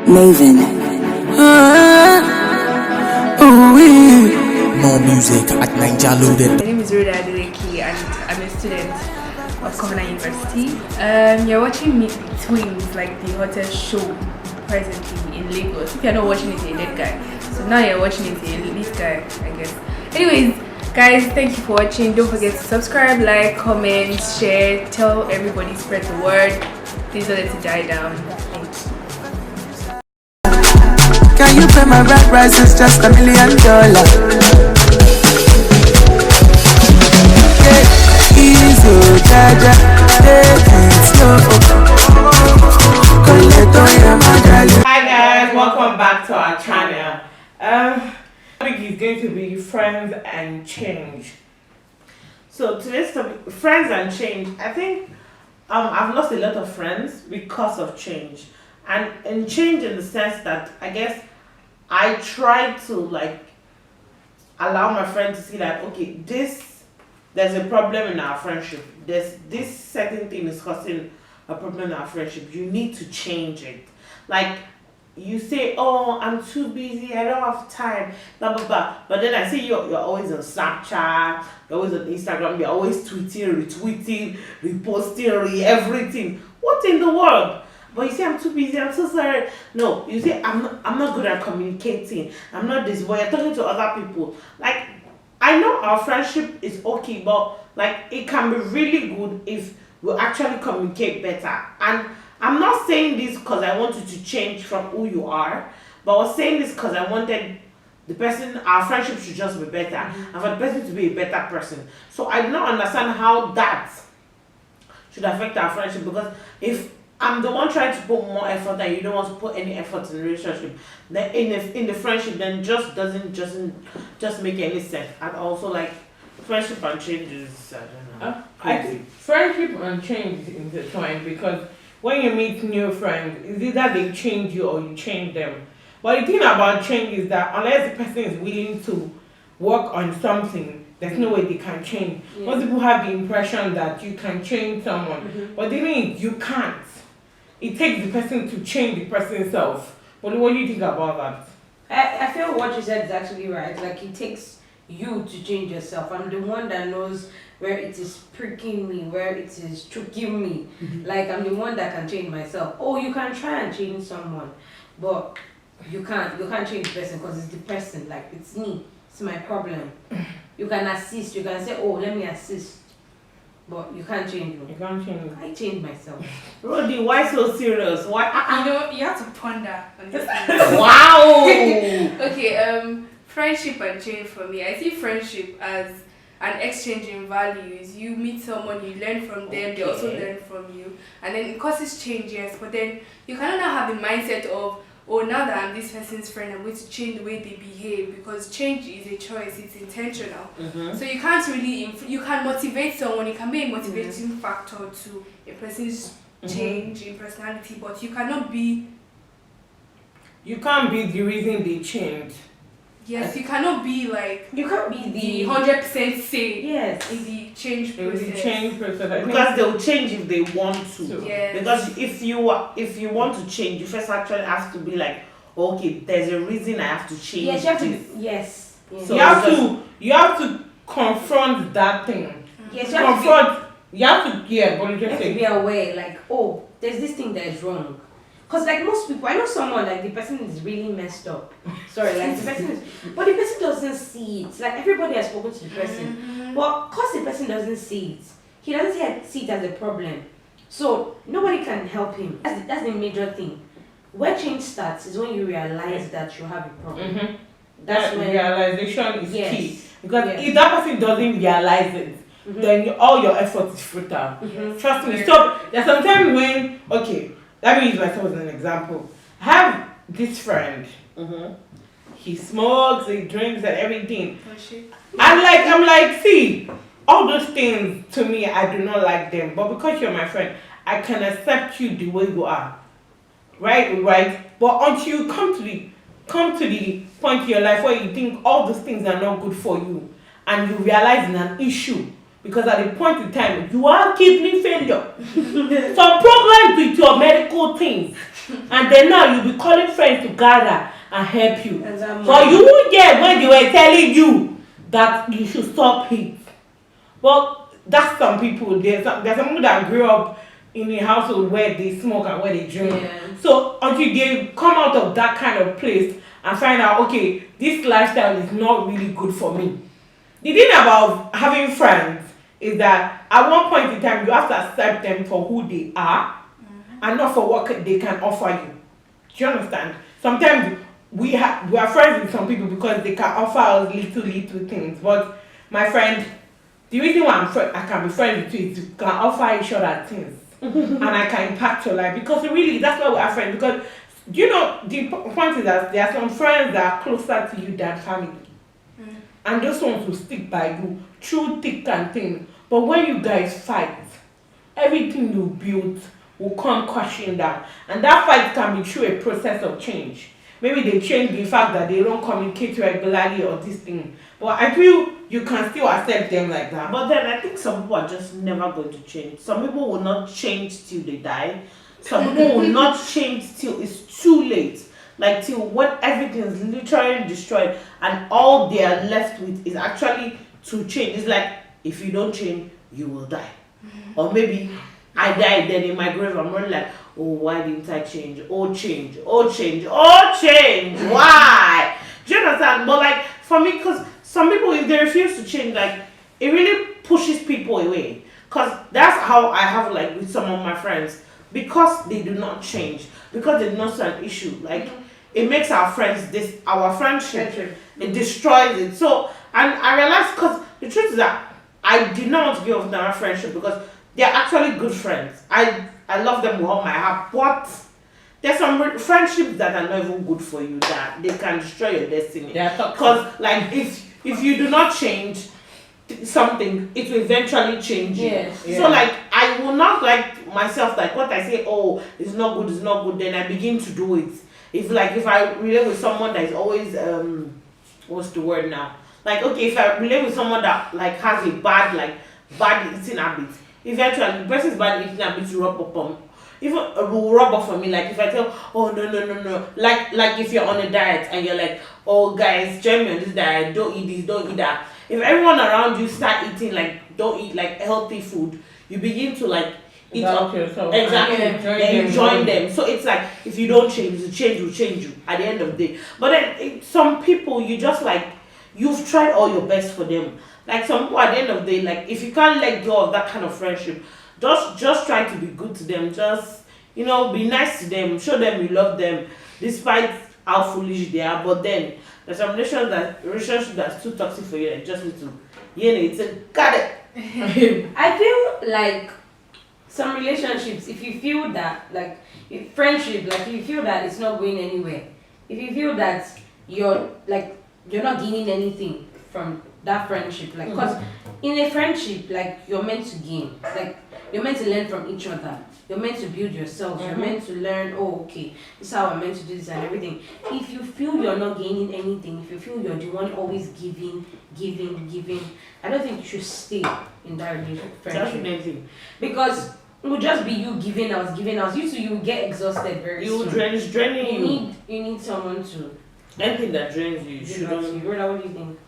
Maven. More music at Ninja My name is Reedako Banks and I'm a student of Covenant University. You're watching Meet the Twins, like the hottest show presently in Lagos. If you're not watching it, you're a dead guy. So now you're watching it, you're a elite guy, I guess. Anyways, guys, thank you for watching. Don't forget to subscribe, like, comment, share, tell everybody, spread the word. Please don't let it die down. Thank you. Can you pay my rent price? It's just $1 million. Easy, jeje, slow. Hi guys, welcome back to our channel. Topic is going to be friends and change. So today's topic, friends and change. I think I've lost a lot of friends because of change, and change in the sense that I guess I try to like allow my friend to see that okay, there's a problem in our friendship. This certain thing is causing a problem in our friendship. You need to change it. Like you say, oh, I'm too busy, I don't have time, blah blah blah. But then I see you're always on Snapchat, you're always on Instagram, you're always tweeting, retweeting, reposting, everything. What in the world? But you say I'm too busy, I'm so sorry. No, you say I'm not good at communicating. I'm not this way. You're talking to other people. Like I know our friendship is okay, but like it can be really good if we actually communicate better. And I'm not saying this because I want you to change from who you are, but I was saying this because I wanted the person, our friendship should just be better, and for the person to be a better person. So I do not understand how that should affect our friendship, because if I'm the one trying to put more effort and you don't want to put any effort in the relationship, then in the friendship, then doesn't make any sense. And also like friendship and change is I don't know. I think friendship and change is intertwined, because when you meet new friends, it's either they change you or you change them. But the thing about change is that unless the person is willing to work on something, there's no way they can change. Yeah. Most people have the impression that you can change someone, but the thing is you can't. It takes the person to change the person's self. What do you think about that? I feel what you said is actually right. Like it takes you to change yourself. I'm the one that knows where it is pricking me, where it is tricking me. Like I'm the one that can change myself. Oh, you can try and change someone, but you can't change the person, because it's the person. Like it's me. It's my problem. You can assist. You can say, oh, let me assist. But you can't change me. You can't change me. I change myself. Rodi, why so serious? Why? You know, you have to ponder on this. Wow. Okay, friendship and change for me. I see friendship as an exchange in values. You meet someone, you learn from them, they also learn from you, and then it causes changes. But then you cannot have the mindset of, oh, now that I'm this person's friend, I'm going to change the way they behave, because change is a choice, it's intentional. So you can't really, you can motivate someone, it can be a motivating factor to a person's change in personality, but you can't be the reason they change. Yes, you cannot be like, you can't be the 100% say yes in the change In process. the change process. Because they'll change if they want to. Yes. Because if you want to change, you first actually have to be like, okay, there's a reason I have to change. Yes, you have to. this. Yes. So you have to confront that thing. Yes, You have to be aware, like, oh, there's this thing that is wrong. Because, like, most people, I know someone, like, the person is really messed up. Sorry, like, the person is, but the person doesn't see it. Like, everybody has spoken to the person. But because the person doesn't see it, he doesn't see it as a problem. So, nobody can help him. That's the major thing. Where change starts is when you realize that you have a problem. That's when realization is key. Because Yes. if that person doesn't realize it, then all your effort is futile. Trust me. So there's sometimes when, okay, let me use myself as an example. I have this friend. He smokes, he drinks, and everything. I'm like, see, all those things to me, I do not like them. But because you're my friend, I can accept you the way you are. Right. But until you come to the point in your life where you think all those things are not good for you, and you realize it's an issue, because at the point in time you have kidney failure, some problems with your medical things, And then now you'll be calling friends to gather and help you. And But you won't get when they were telling you that you should stop it. Well, that's some people. There's some people that grew up in a household where they smoke and where they drink. Yeah. So until they come out of that kind of place and find out, okay, this lifestyle is not really good for me. The thing about having friends is that at one point in time you have to accept them for who they are and not for what they can offer you. Do you understand? Sometimes we are friends with some people because they can offer us little things. But my friend, the reason why I can be friends with you is you can offer each other things. And I can impact your life. Because really, that's why we are friends. Because, you know, the point is that there are some friends that are closer to you than family. And those ones will stick by you through thick and thin. But when you guys fight, everything you built will come crashing down. And that fight can be through a process of change. Maybe they change the fact that they don't communicate regularly or this thing. But I feel you can still accept them like that. But then I think some people are just never going to change. Some people will not change till they die. Some people will not change till it's too late. Like till when everything is literally destroyed and all they are left with is actually to change. It's like, if you don't change, you will die. Or maybe I died, then in my grave I'm running like, oh, why didn't I change? Oh, change, oh, change, oh, change. Why? Do you understand? But like, for me, because some people, if they refuse to change, like, it really pushes people away. Because that's how I have, like, with some of my friends. Because they do not change. Because they do not see an issue. Like, it makes our friends, our friendship, it destroys it. So, and I realized, because the truth is that I did not want to give up our friendship because they're actually good friends. I love them with all my heart. But there's some friendships that are not even good for you, that they can destroy your destiny. Because, like, if you do not change something, it will eventually change you. Yes. Yeah. So, like, I will not like myself, like, what I say, oh, it's not good, then I begin to do it. If I relate with someone that is always, what's the word now? Like, okay, if I relate with someone that, like, has a bad eating habit, eventually the person's bad eating habit will rub up on, will rub off on me. Like, if I tell, oh, no. Like if you're on a diet and you're like, oh, guys, join me on this diet, don't eat this, don't eat that. If everyone around you start eating, like, don't eat, like, healthy food, you begin to, like, eat up. Exactly. Then you join them. So it's like, if you don't change, the change will change you at the end of the day. But then some people, you just like, you've tried all your best for them. Like, some people at the end of the day, like, if you can't let go of that kind of friendship, just try to be good to them. Just, be nice to them. Show them you love them, despite how foolish they are. But then there's some relationship that's too toxic for you. Like, just need to, it's a got it. I feel like some relationships, if you feel that, like, friendship, like, if you feel that it's not going anywhere, if you feel that you're not gaining anything from that friendship, like, because in a friendship, like, you're meant to gain, like, you're meant to learn from each other, you're meant to build yourself, you're meant to learn, oh, okay, this is how I'm meant to do this and everything. If you feel you're not gaining anything, if you feel you're the one always giving, I don't think you should stay in that relationship, friendship. Definitely. Because it will just be you giving out. You will get exhausted very soon. It's draining you. You need someone to. Anything that drains you, shouldn't. What do you think?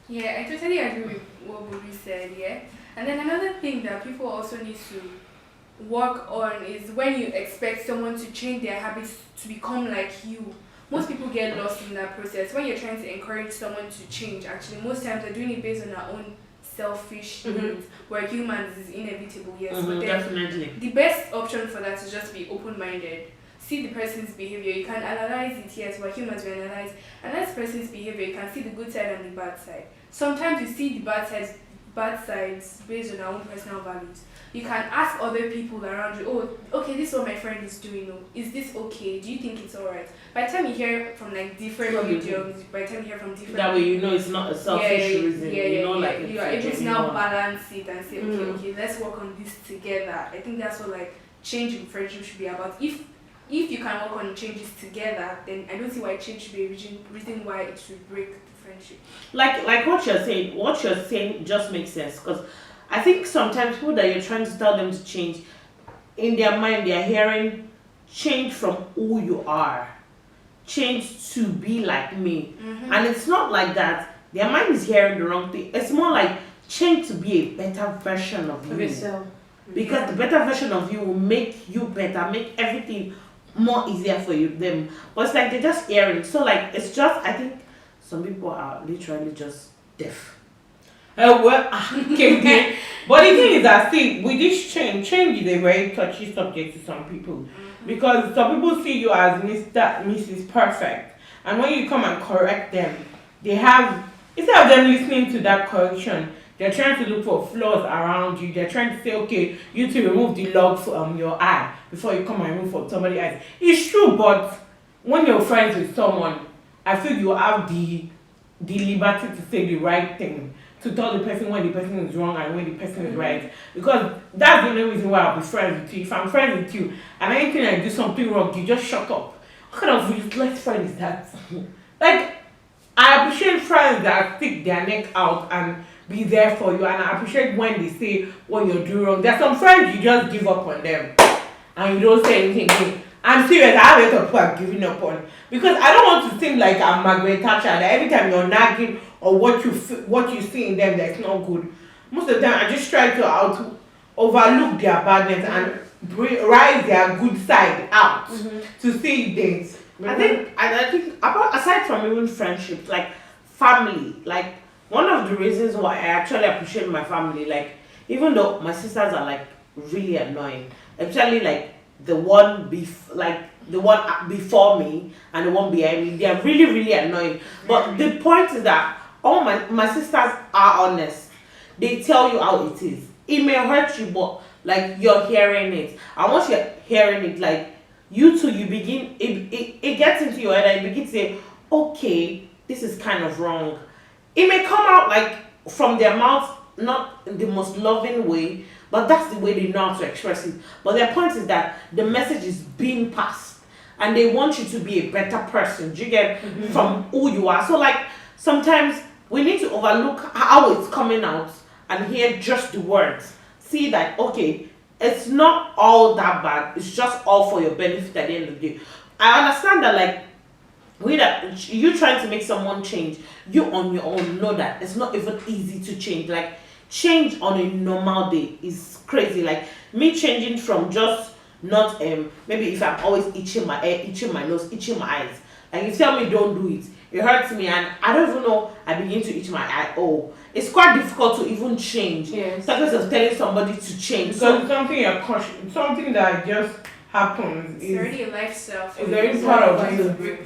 Yeah, I totally agree with what Bobby said, yeah. And then another thing that people also need to work on is when you expect someone to change their habits to become like you. Most people get lost in that process. When you're trying to encourage someone to change, actually, most times they're doing it based on their own selfish needs. We're humans, is inevitable, yes. But then Definitely. the best option for that is just be open-minded. See the person's behavior. You can analyze it, yes, we're humans, we analyze the person's behavior. You can see the good side and the bad side. Sometimes you see the bad sides based on our own personal values. You can ask other people around you, oh, okay, this is what my friend is doing. Is this okay? Do you think it's alright? By the time you hear from like different mediums, by the time you hear from different that way it's not a selfish reason. Like you are able to now balance it and say, okay, let's work on this together. I think that's what like change in friendship should be about. If you can work on changes together, then I don't see why change should be a reason why it should break the friendship. Like what you're saying just makes sense, because I think sometimes people that you're trying to tell them to change, in their mind they're hearing change from who you are, change to be like me. And it's not like that. Their mind is hearing the wrong thing. It's more like change to be a better version of you. Because the better version of you will make you better, make everything more easier for them. But it's like they're just hearing. So like it's just, I think some people are literally just deaf. Okay. But the thing is that, see, with this change is a very touchy subject to some people. Because some people see you as Mr. Mrs. Perfect. And when you come and correct them, they have, instead of them listening to that correction, they're trying to look for flaws around you. They're trying to say, okay, you to remove the log from your eye before you come and remove from somebody's eyes. It's true, but when you're friends with someone, I feel you have the liberty to say the right thing, to tell the person when the person is wrong and when the person is right. Because that's the only reason why I'll be friends with you. If I'm friends with you and anything I do something wrong, you just shut up. What kind of useless friend is that? Like, I appreciate friends that stick their neck out and be there for you, and I appreciate when they say what you're doing wrong. There's some friends you just give up on them and you don't say anything. I'm serious, I have a lot of people I'm giving up on. Because I don't want to seem like I'm Margaret Thatcher, that every time you're nagging or what you see in them that's not good. Most of the time I just try to overlook their badness and rise their good side out to see things. I think aside from even friendships, like family, like one of the reasons why I actually appreciate my family, like even though my sisters are like really annoying, especially like the one before me and the one behind me, they are really, really annoying. But the point is that all my sisters are honest. They tell you how it is. It may hurt you, but like you're hearing it. And once you're hearing it, like you too, you begin, it gets into your head and you begin to say, okay, this is kind of wrong. It may come out like from their mouth, not in the most loving way, but that's the way they know how to express it. But their point is that the message is being passed and they want you to be a better person. Do you get from who you are? So like sometimes we need to overlook how it's coming out and hear just the words. See that, okay, it's not all that bad. It's just all for your benefit at the end of the day. I understand that like you trying to make someone change, you on your own know that it's not even easy to change. Like change on a normal day is crazy. Like me changing from just not maybe if I'm always itching my ear, itching my nose, itching my eyes. Like you tell me don't do it, it hurts me and I don't even know, I begin to itch my eye. Oh, it's quite difficult to even change. Yes. Sometimes of telling somebody to change. So something you're conscious, something that just happens. It's already a lifestyle. It's very part of you.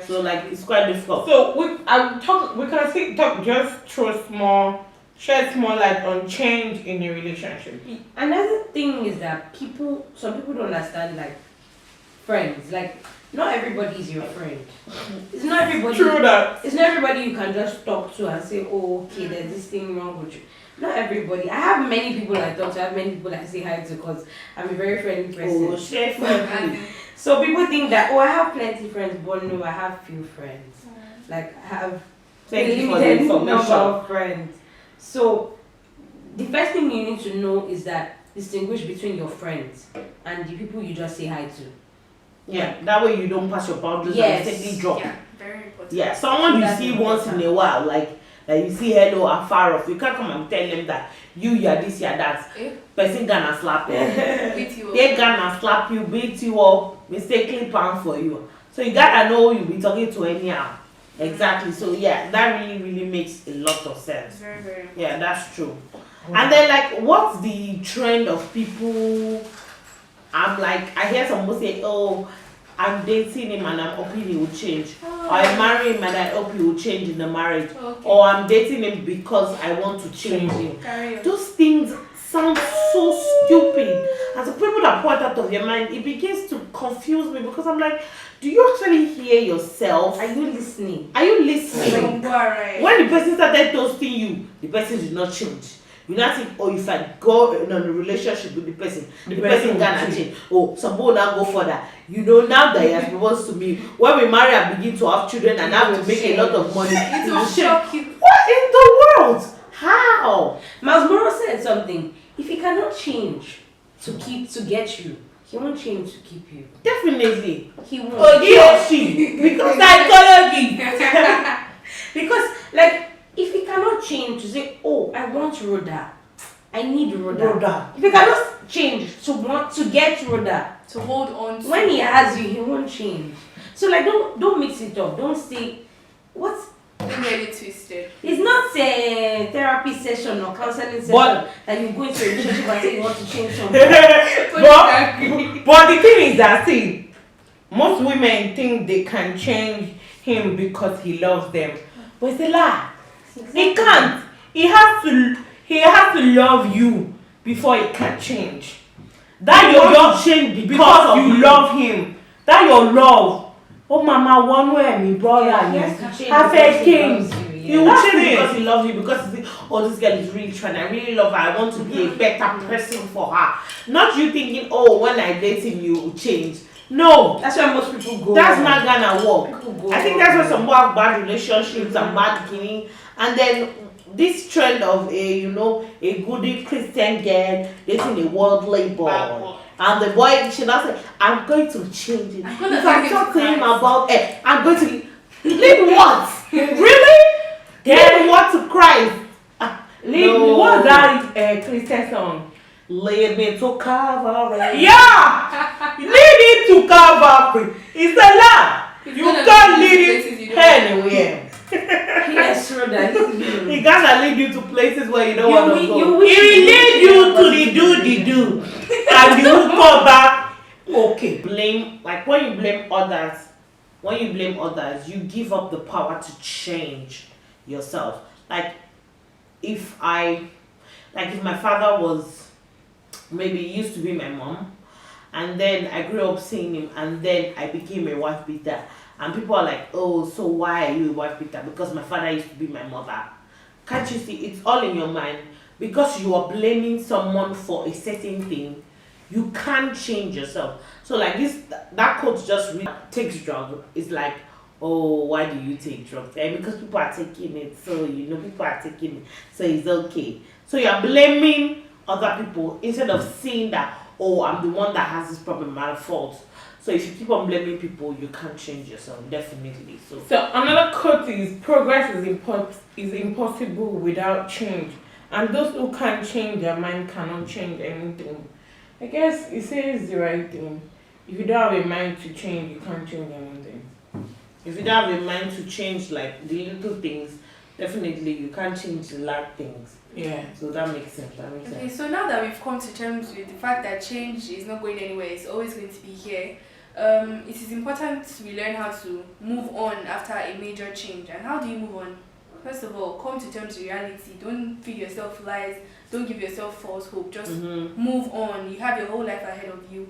So like it's quite difficult. So we can just shed small light on change in a relationship. Another thing is that some people don't understand like friends. Like not everybody is your friend. It's not everybody. True that. It's not everybody you can just talk to and say, oh, okay, there's this thing wrong with you. Not everybody. I have many people I talk to. I have many people I say hi to because I'm a very friendly person. Oh, share friendly. So people think that, oh, I have plenty friends, but no, I have few friends. Like I have Thank you for the limited information. number of friends. So the first thing you need to know is that distinguish between your friends and the people you just say hi to. Yeah, that way you don't pass your boundaries Yes. and mistakenly drop. Yeah, very important. Yeah, someone you That's see important. once in a while, like you see hello afar off, you can't come and tell them that you are this, you are that. Eh? Person gonna slap you. With you. They gonna slap you, beat you up, mistakenly pound for you. So you gotta know who you be talking to anyhow. Exactly. So yeah, that really, really makes a lot of sense. It's very, very important. Yeah, that's true. And then like what's the trend of people? I'm like, I hear someone say, oh, I'm dating him and I'm hoping he will change. Or I marry him and I hope he will change in the marriage. Okay. Or I'm dating him because I want to change him. Carry on. Those things sound so stupid. As the people that pour it out of your mind, it begins to confuse me because I'm like, do you actually hear yourself? Are you listening? Are you listening? Alright. When the person started toasting you, the person did not change. You now think, oh, if I go in a relationship with the person person gonna change. Oh, some people now go further. You know, now that he has proposed to me, when we marry and begin to have children and have to make a lot of money, It will will change. shock you. What in the world? How? Miles Morrow said something. If he cannot change to get you, he won't change to keep you. Definitely. He won't. Oh, he or she. Because psychology. Because, like, if he cannot change to say, oh, I want Rhoda, I need Rhoda. If he cannot change to get Rhoda, to hold on to. when he has you, he won't change. So, like, don't mix it up. Don't say, what? Don't get it twisted. It's not a therapy session or counseling session that you go into a relationship and say you want to change something. But the thing is that, see, most women think they can change him because he loves them. But it's a lie. He can't. He has to love you before he can change. That you don't change because you love him. That your love. Oh, mama, one way, me brother, have a king. He will change because he loves you. Because he thinks, oh, this girl is really trying. I really love her. I want to be a better person for her. Not you thinking, oh, when I date him, you will change. No, that's where most people go. That's not gonna work. I think that's where some more bad relationships and bad beginning, and then this trend of a goody Christian girl dating a worldly boy, and the boy should not say, "I'm going to change it." If I talk to him about it, I'm going to lead what? Really? Lead what to Christ? What's that Christian song? Lead me to Calvary. Yeah! Lead it to Calvary. It's a lie. You can't lead it anywhere. Yes, Rhoda. He gonna lead you to places where you don't want to go. He will lead you to the do. And you will come back. Okay. Blame, like when you blame others, you give up the power to change yourself. Like if my father was, maybe he used to be my mom, and then I grew up seeing him, and then I became a wife beater. And people are like, oh, so why are you a wife beater? Because my father used to be my mother. Can't you see? It's all in your mind. Because you are blaming someone for a certain thing, you can't change yourself. So like that quote just takes drugs. It's like, oh, why do you take drugs? And because people are taking it, so people are taking it, so it's okay. So you're blaming other people instead of seeing that, oh, I'm the one that has this problem, my fault. So if you keep on blaming people, you can't change yourself, definitely. So another quote is, progress is impossible without change. And those who can't change their mind cannot change anything. I guess it says the right thing. If you don't have a mind to change, you can't change anything. If you don't have a mind to change like the little things, definitely you can't change the large things. Yeah. So that makes sense. Okay, so now that we've come to terms with the fact that change is not going anywhere, it's always going to be here. It is important we learn how to move on after a major change. And how do you move on? First of all, come to terms with reality. Don't feed yourself lies. Don't give yourself false hope. Just move on. You have your whole life ahead of you.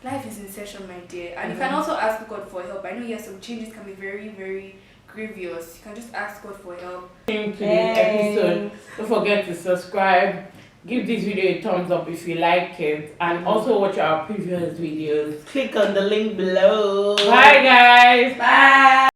Life is in session, my dear. And you can also ask God for help. I know yes, some changes can be very, very grievous. You can just ask God for help. To this episode, don't forget to subscribe. Give this video a thumbs up if you like it, and also watch our previous videos. Click on the link below. Bye guys. Bye.